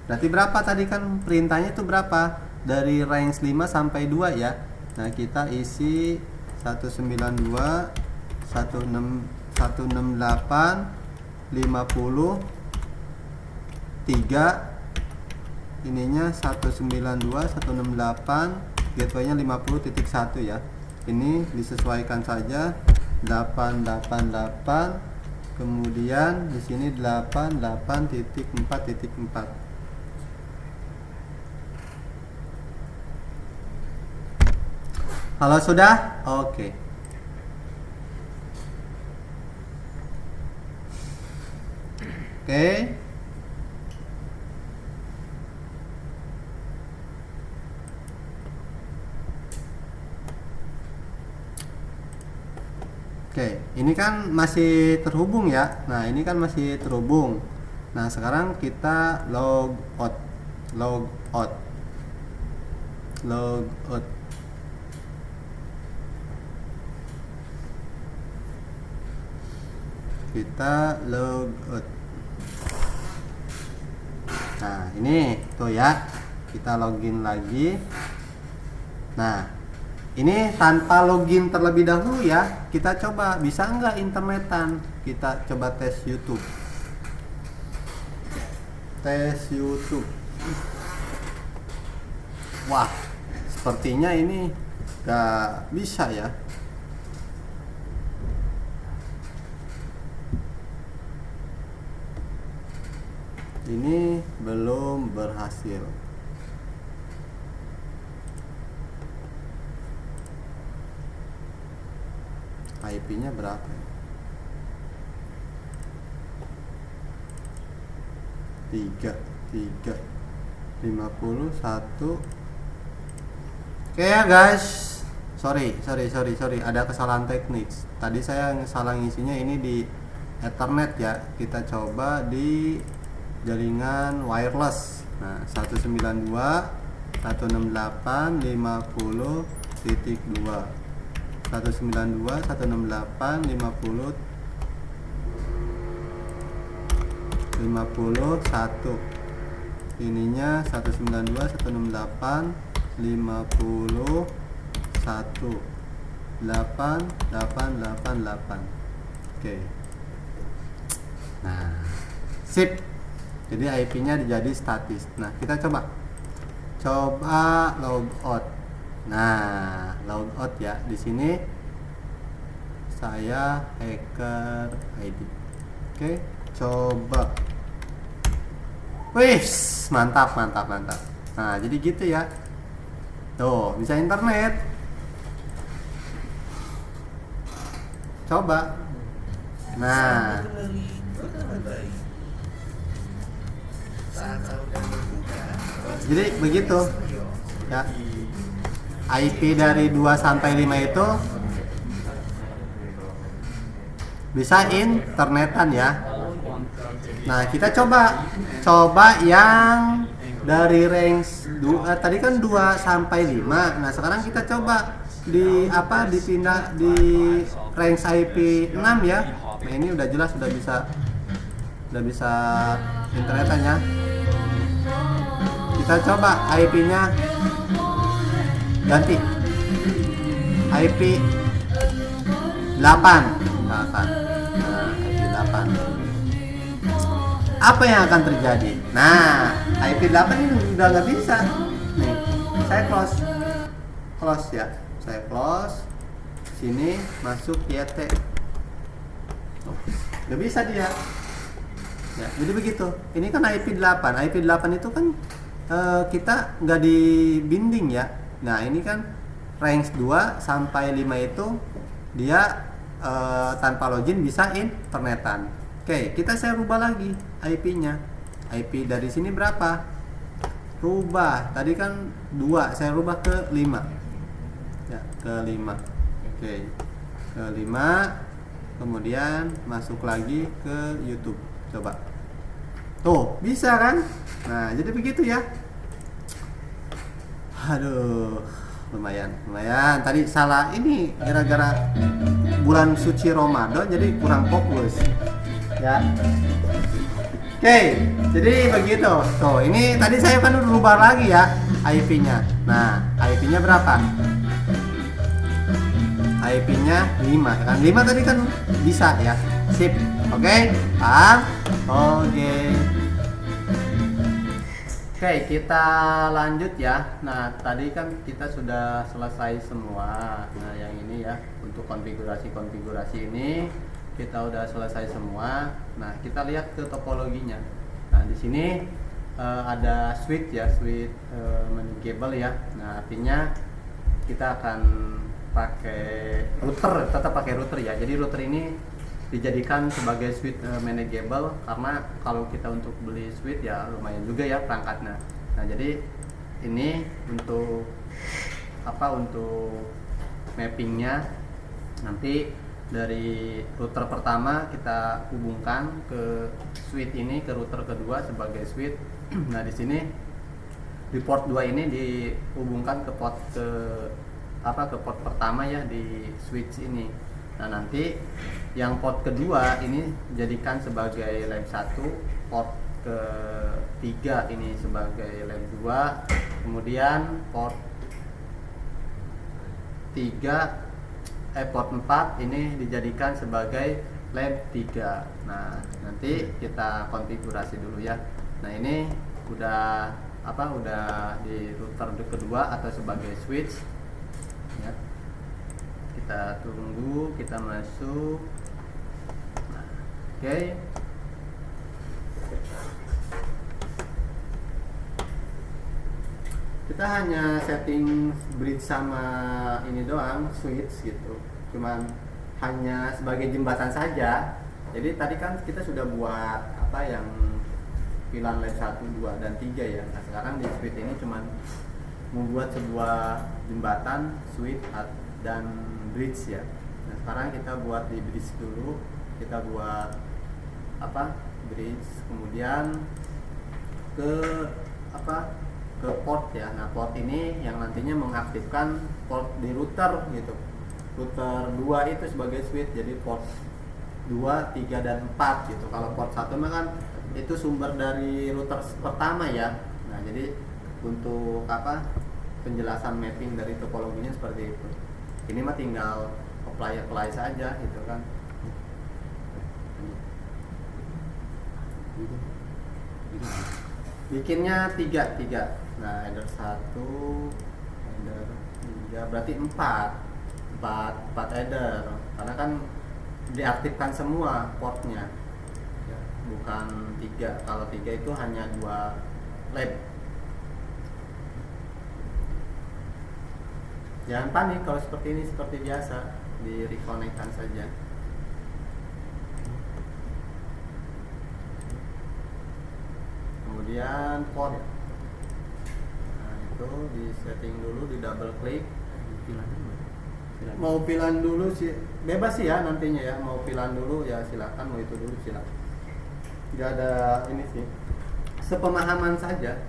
Berarti berapa tadi kan perintahnya itu berapa? Dari range 5 sampai 2 ya. Nah, kita isi 192.168.53 ininya 192.168 gateway-nya 50.1 ya. Ini disesuaikan saja 888, kemudian di sini 88.4.4. Halo, sudah? Oke. Oke. Oke, ini kan masih terhubung ya. Nah, ini kan masih terhubung. Nah, sekarang kita log out. Kita log out. Nah, ini tuh ya. Kita login lagi. Nah, ini tanpa login terlebih dahulu ya. Kita coba bisa nggak internetan. Kita coba tes YouTube. Tes YouTube. Wah, sepertinya ini nggak bisa ya. Ini belum berhasil. IP-nya berapa? 51. Oke ya guys. Sorry, ada kesalahan teknik. Tadi saya salah ngisinya ini di Ethernet ya. Kita coba di jaringan wireless. Nah, 192.168.50.2. 192.168.50.51. Ininya 192.168.50.1. 8. Oke. Nah, sip. Jadi IP-nya jadi statis. Nah, kita coba logout. Nah, logout ya. Di sini saya hacker ID. Oke, coba. Wih, mantap. Nah, jadi gitu ya. Tuh, bisa internet. Coba. Nah, jadi begitu ya. IP dari 2 sampai 5 itu bisa internetan ya. Nah, kita coba yang dari range 2, tadi kan 2 sampai 5. Nah, sekarang kita coba dipindah di range IP 6 ya. Nah, ini udah jelas udah bisa internetan ya. Kita coba IP-nya ganti IP 8 misalkan. Nah, IP 8. Apa yang akan terjadi? Nah, IP 8 ini udah nggak bisa. Nih, saya close ya. Saya close. Sini masuk YT. Nggak bisa dia. Ya, jadi begitu. Ini kan IP 8. IP 8 itu kan kita nggak dibinding ya. Nah, ini kan range 2 sampai 5 itu dia tanpa login bisa internetan. Oke, saya rubah lagi IP-nya. IP dari sini berapa? Rubah. Tadi kan 2, saya rubah ke 5. Ya, ke 5. Oke. Ke 5. Kemudian masuk lagi ke YouTube. Coba. Tuh, bisa kan? Nah, jadi begitu ya. Aduh, lumayan. Tadi salah ini gara-gara bulan suci Ramadan jadi kurang fokus. Ya. Oke, jadi begitu. Tuh, ini tadi saya kan udah rubah lagi ya IP-nya. Nah, IP-nya berapa? IP-nya 5 kan. 5 tadi kan bisa ya. Sip. Oke, paham? Oke. Oke, kita lanjut ya. Nah, tadi kan kita sudah selesai semua. Nah, yang ini ya, untuk konfigurasi ini kita udah selesai semua. Nah, kita lihat ke topologinya. Nah, di sini ada switch ya, switch manageable ya. Nah, artinya kita akan pakai router, tetap pakai router ya. Jadi router ini dijadikan sebagai switch manageable karena kalau kita untuk beli switch ya lumayan juga ya perangkatnya. Nah, jadi ini untuk untuk mappingnya nanti dari router pertama kita hubungkan ke switch ini, ke router kedua sebagai switch. Nah, di sini di port 2 ini dihubungkan ke port pertama ya di switch ini. Nah, nanti yang port kedua ini jadikan sebagai lab 1, port ketiga ini sebagai lab 2, kemudian port port 4 ini dijadikan sebagai lab 3. Nah, nanti kita konfigurasi dulu ya. Nah, ini udah di router kedua atau sebagai switch ya. Kita tunggu, kita masuk. Nah, oke. Kita hanya setting bridge sama ini doang, switch gitu, cuman hanya sebagai jembatan saja. Jadi tadi kan kita sudah buat yang VLAN lab 1, 2, dan 3 ya. Nah, sekarang di switch ini cuman membuat sebuah jembatan, switch dan bridge ya. Nah, sekarang kita buat di bridge dulu. Kita buat bridge, kemudian ke port ya. Nah, port ini yang nantinya mengaktifkan port di router gitu. Router 2 itu sebagai switch, jadi port 2, 3, dan 4 gitu. Kalau port 1 mah kan itu sumber dari router pertama ya. Nah, jadi untuk penjelasan mapping dari topologinya seperti itu. Ini mah tinggal apply saja gitu kan. Bikinnya 3. Nah, header 1, header 3, berarti 4 header, karena kan diaktifkan semua portnya, bukan 3. Kalau 3 itu hanya 2 lab. Jangan panik kalau seperti ini, seperti biasa, di reconnectkan saja. Kemudian port, nah itu di setting dulu, di double klik. Mau VLAN dulu sih bebas sih ya nantinya ya, mau VLAN dulu ya silakan, mau itu dulu silakan, nggak ada ini sih, sepemahaman saja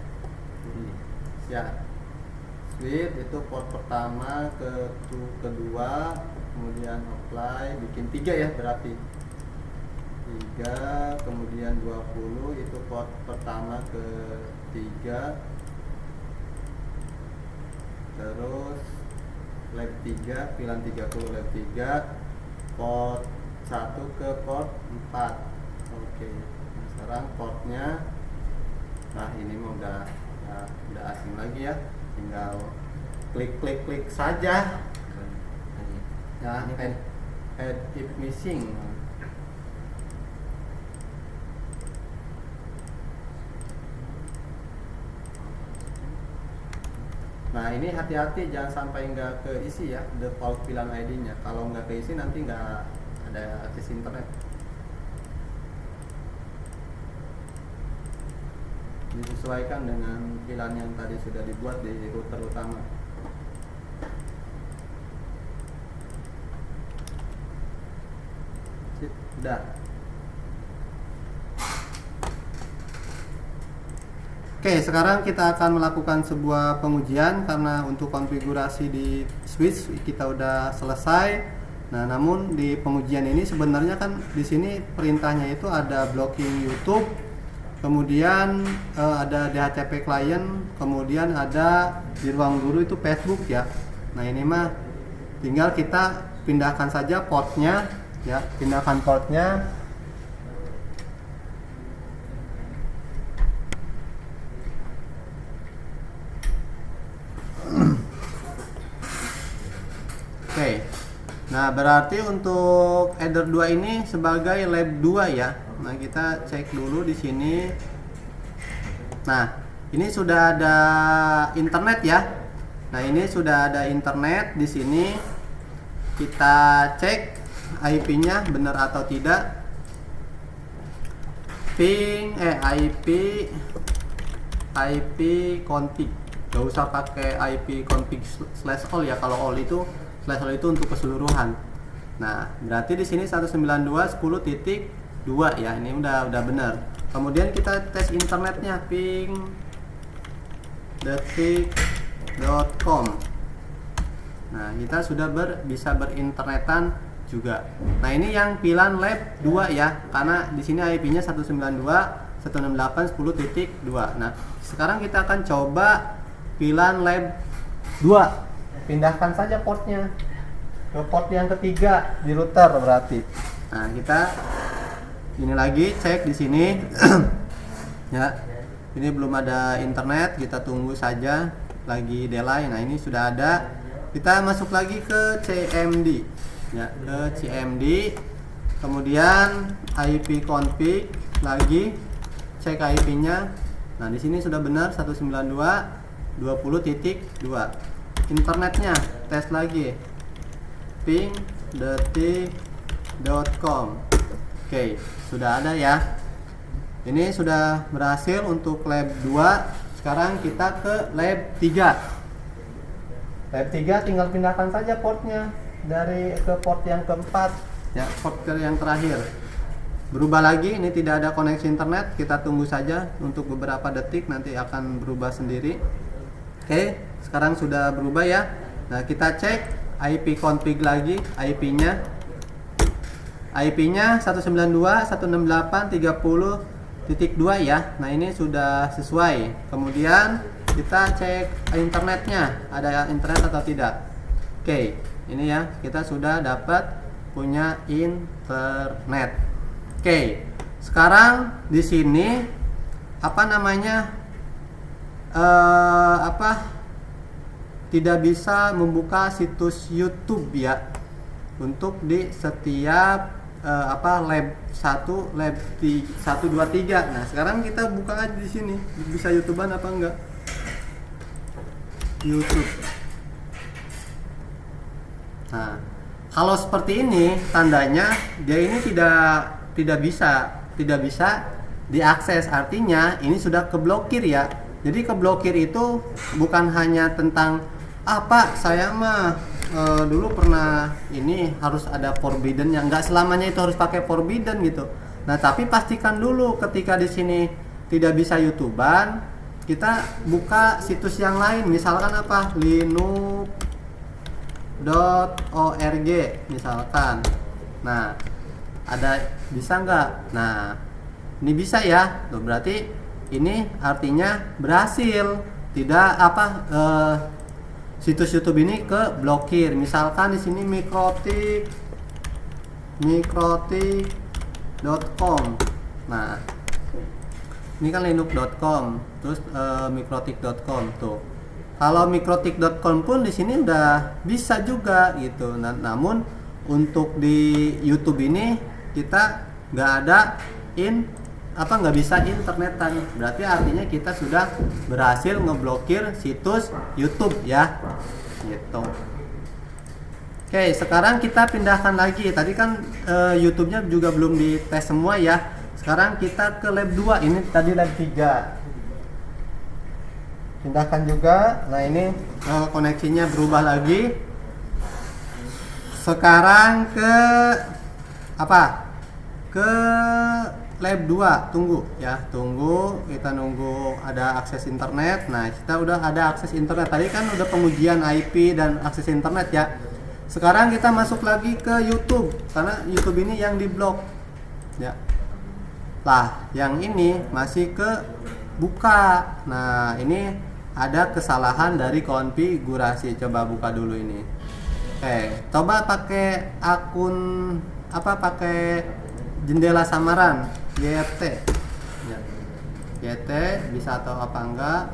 ya. Switch itu port pertama, kedua, kemudian apply, bikin 3 ya, berarti 3, kemudian 20 itu port pertama ke 3, terus lab 3, VLAN 30 lab 3, port 1 ke port 4. Oke. Nah, sekarang portnya, nah ini mah udah asing lagi ya, tinggal klik saja. Nah, add if missing. Nah, ini hati-hati jangan sampai nggak keisi ya default VLAN ID-nya. Kalau nggak keisi nanti nggak ada akses internet. Disesuaikan dengan VLAN yang tadi sudah dibuat di router utama. Sip, udah. Oke, sekarang kita akan melakukan sebuah pengujian karena untuk konfigurasi di switch kita udah selesai. Nah, namun di pengujian ini sebenarnya kan di sini perintahnya itu ada blocking YouTube, kemudian ada DHCP client, kemudian ada di ruang guru itu Facebook ya. Nah, ini mah tinggal kita pindahkan saja portnya ya, pindahkan portnya. Oke. Nah, berarti untuk header 2 ini sebagai lab 2 ya. Nah, kita cek dulu di sini. Nah, ini sudah ada internet ya. Nah, ini sudah ada internet di sini. Kita cek IP-nya benar atau tidak. IP config. Gak usah pakai IP config /all ya. Kalau all itu /all itu untuk keseluruhan. Nah, berarti di sini 192.10.2 ya. Ini udah benar. Kemudian kita tes internetnya, ping.detik.com. Nah, kita sudah bisa berinternetan juga. Nah, ini yang VLAN lab 2 ya. Karena di sini IP-nya 192.168.10.2. Nah, sekarang kita akan coba VLAN lab 2. pindahkan saja portnya ke port yang ketiga di router berarti. Nah, kita ini lagi cek di sini. Ya, ini belum ada internet, kita tunggu saja, lagi delay. Nah, ini sudah ada. Kita masuk lagi ke CMD, ya, ke CMD, kemudian IP config lagi, cek IP-nya. Nah, di sini sudah benar 192.20.2. Internetnya tes lagi, ping.detik.com. Oke, sudah ada ya. Ini sudah berhasil untuk lab 2. Sekarang kita ke lab 3. Lab 3 tinggal pindahkan saja portnya dari ke port yang keempat, ya, port ke yang terakhir. Berubah lagi, ini tidak ada koneksi internet, kita tunggu saja untuk beberapa detik, nanti akan berubah sendiri. Oke, sekarang sudah berubah ya. Nah, kita cek IP config lagi, IP-nya 192.168.30.2 ya. Nah, ini sudah sesuai. Kemudian kita cek internetnya, ada internet atau tidak. Oke, ini ya, kita sudah dapat punya internet. Oke, sekarang di sini apa namanya, tidak bisa membuka situs YouTube ya untuk di setiap lab 1, lab 1, 2, 3. Nah, sekarang kita buka aja di sini, bisa YouTubean apa enggak? YouTube. Nah, kalau seperti ini tandanya dia ini tidak bisa diakses, artinya ini sudah keblokir ya. Jadi keblokir itu bukan hanya tentang apa saya mah dulu pernah ini harus ada forbidden, yang nggak selamanya itu harus pakai forbidden gitu. Nah, tapi pastikan dulu ketika di sini tidak bisa YouTubean, kita buka situs yang lain, misalkan apa, linux.org misalkan. Nah, ada, bisa nggak? Nah, ini bisa ya. Tuh, berarti ini artinya berhasil, tidak situs YouTube ini ke blokir. Misalkan di sini mikrotik.com. Nah, ini kan linux.com, terus mikrotik.com tuh. Kalau mikrotik.com pun di sini udah bisa juga gitu. Nah, namun untuk di YouTube ini kita nggak ada nggak bisa internetan, berarti artinya kita sudah berhasil ngeblokir situs YouTube ya, gitu. Oke, sekarang kita pindahkan lagi. Tadi kan YouTube-nya juga belum dites semua ya. Sekarang kita ke lab 2. Ini tadi lab 3. Pindahkan juga. Nah, ini koneksinya berubah lagi. Sekarang ke ke lab 2, tunggu ya, kita nunggu ada akses internet. Nah, kita udah ada akses internet. Tadi kan udah pengujian IP dan akses internet ya. Sekarang kita masuk lagi ke YouTube, karena YouTube ini yang diblok ya. Lah, yang ini masih ke buka. Nah, ini ada kesalahan dari konfigurasi. Coba buka dulu ini. Coba pakai akun pakai jendela samaran YT ya. YT bisa atau apa enggak.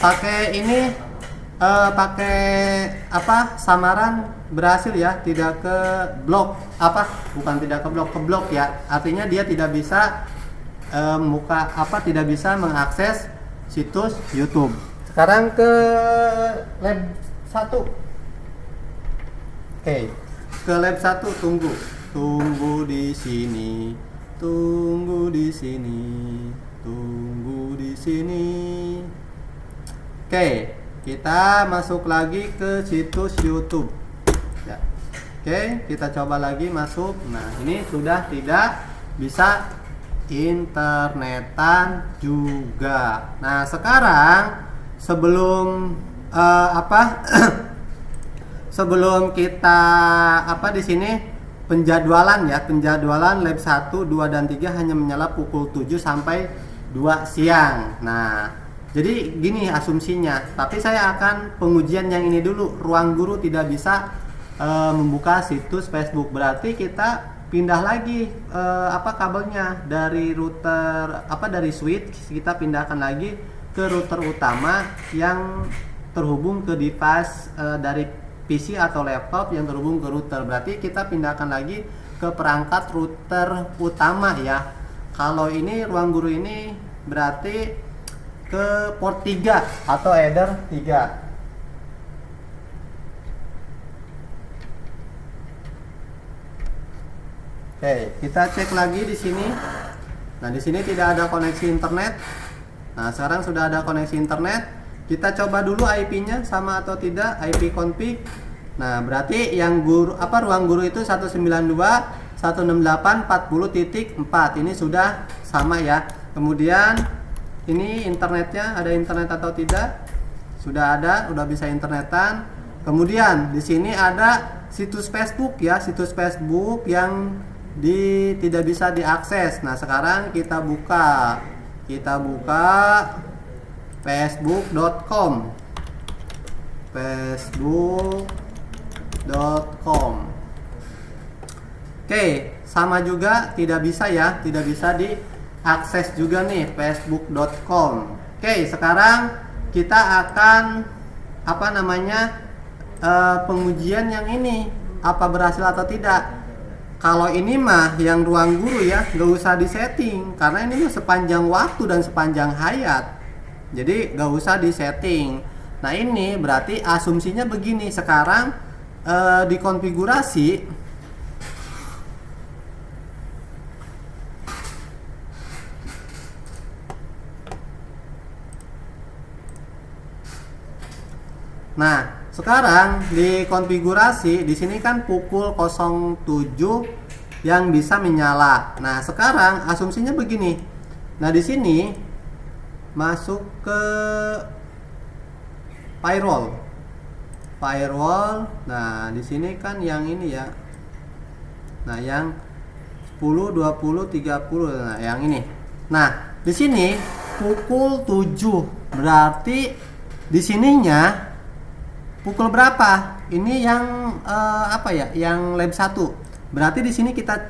Pakai ini pakai samaran berhasil ya, tidak ke blok, bukan tidak ke blok, ke blok ya. Artinya dia tidak bisa tidak bisa mengakses situs YouTube. Sekarang ke lab 1. Ke lab 1, tunggu di sini, tunggu di sini. Kita masuk lagi ke situs YouTube ya. Kita coba lagi masuk. Nah, ini sudah tidak bisa internetan juga. Nah, sekarang sebelum sebelum kita di sini penjadwalan lab 1, 2 dan 3 hanya menyala pukul 7 sampai 2 siang. Nah, Jadi gini asumsinya, tapi saya akan pengujian yang ini dulu. Ruang guru tidak bisa membuka situs Facebook, berarti kita pindah lagi kabelnya dari router dari switch, kita pindahkan lagi ke router utama yang terhubung ke device dari PC atau laptop yang terhubung ke router. Berarti kita pindahkan lagi ke perangkat router utama ya. Kalau ini ruang guru ini berarti ke port 3 atau header 3. Oke, kita cek lagi di sini. Nah, di sini tidak ada koneksi internet. Nah, sekarang sudah ada koneksi internet. Kita coba dulu IP-nya sama atau tidak, IP config. Nah, berarti yang ruang guru itu 192.168.40.4. Ini sudah sama ya. Kemudian ini internetnya, ada internet atau tidak? Sudah ada, sudah bisa internetan. Kemudian di sini ada situs Facebook ya, situs Facebook yang tidak bisa diakses. Nah, sekarang kita buka facebook.com. Oke, sama juga tidak bisa ya, tidak bisa diakses juga nih facebook.com. Oke, sekarang kita akan pengujian yang ini, apa berhasil atau tidak. Kalau ini mah yang ruang guru ya, nggak usah disetting karena ini mah sepanjang waktu dan sepanjang hayat, jadi nggak usah disetting. Nah, ini berarti asumsinya begini. Sekarang dikonfigurasi. Nah, sekarang di konfigurasi di sini kan pukul 07 yang bisa menyala. Nah, sekarang asumsinya begini. Nah, di sini masuk ke firewall. Nah, di sini kan yang ini ya. Nah, yang 10, 20, 30. Nah, yang ini. Nah, di sini pukul 7. Berarti di sininya pukul berapa? Ini yang Yang lab 1. Berarti di sini kita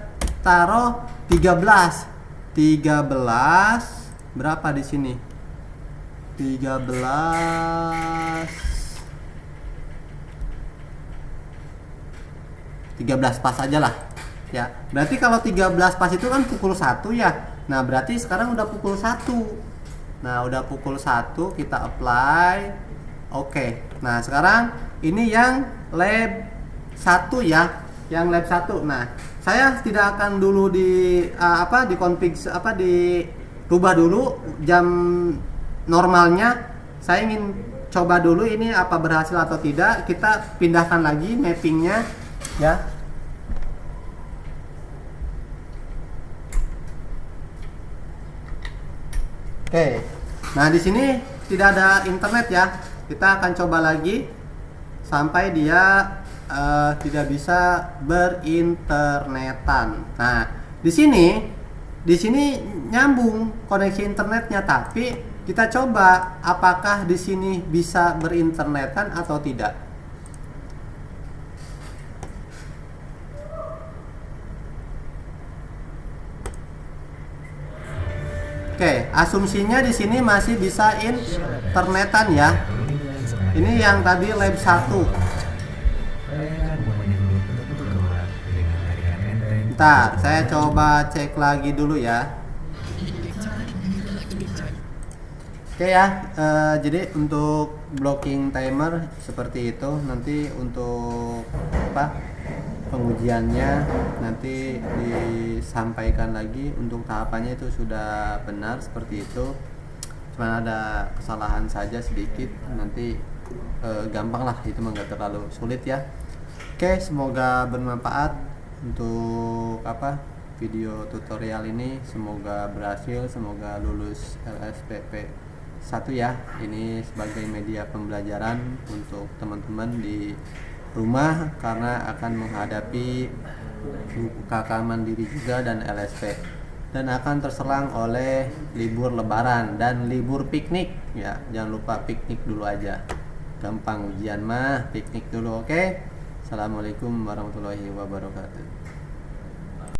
taruh 13. 13 berapa di sini? 13 pas aja lah. Ya. Berarti kalau 13 pas itu kan pukul 1 ya. Nah, berarti sekarang udah pukul 1. Nah, udah pukul 1 kita apply. Oke. Nah, sekarang ini yang lab 1 ya, yang lab 1. Nah, saya tidak akan dulu dirubah dulu jam normalnya. Saya ingin coba dulu ini apa berhasil atau tidak. Kita pindahkan lagi mappingnya ya. Oke. Nah, di sini tidak ada internet ya. Kita akan coba lagi sampai dia tidak bisa berinternetan. Nah, di sini nyambung koneksi internetnya, tapi kita coba apakah di sini bisa berinternetan atau tidak. Oke, asumsinya di sini masih bisa internetan ya. Ini yang tadi lab 1. Bentar, saya coba cek lagi dulu ya. Oke ya, jadi untuk blocking timer seperti itu. Nanti untuk pengujiannya nanti disampaikan lagi. Untuk tahapannya itu sudah benar seperti itu. Cuma ada kesalahan saja sedikit. Nanti gampang lah, itu nggak terlalu sulit ya. Oke, semoga bermanfaat untuk video tutorial ini. Semoga berhasil, semoga lulus LSPP 1 ya. Ini sebagai media pembelajaran untuk teman-teman di rumah karena akan menghadapi UKK Mandiri juga dan LSP. dan akan terserang oleh libur lebaran dan libur piknik ya. Jangan lupa piknik dulu aja. Gampang ujian mah, piknik dulu, oke? Assalamualaikum warahmatullahi wabarakatuh.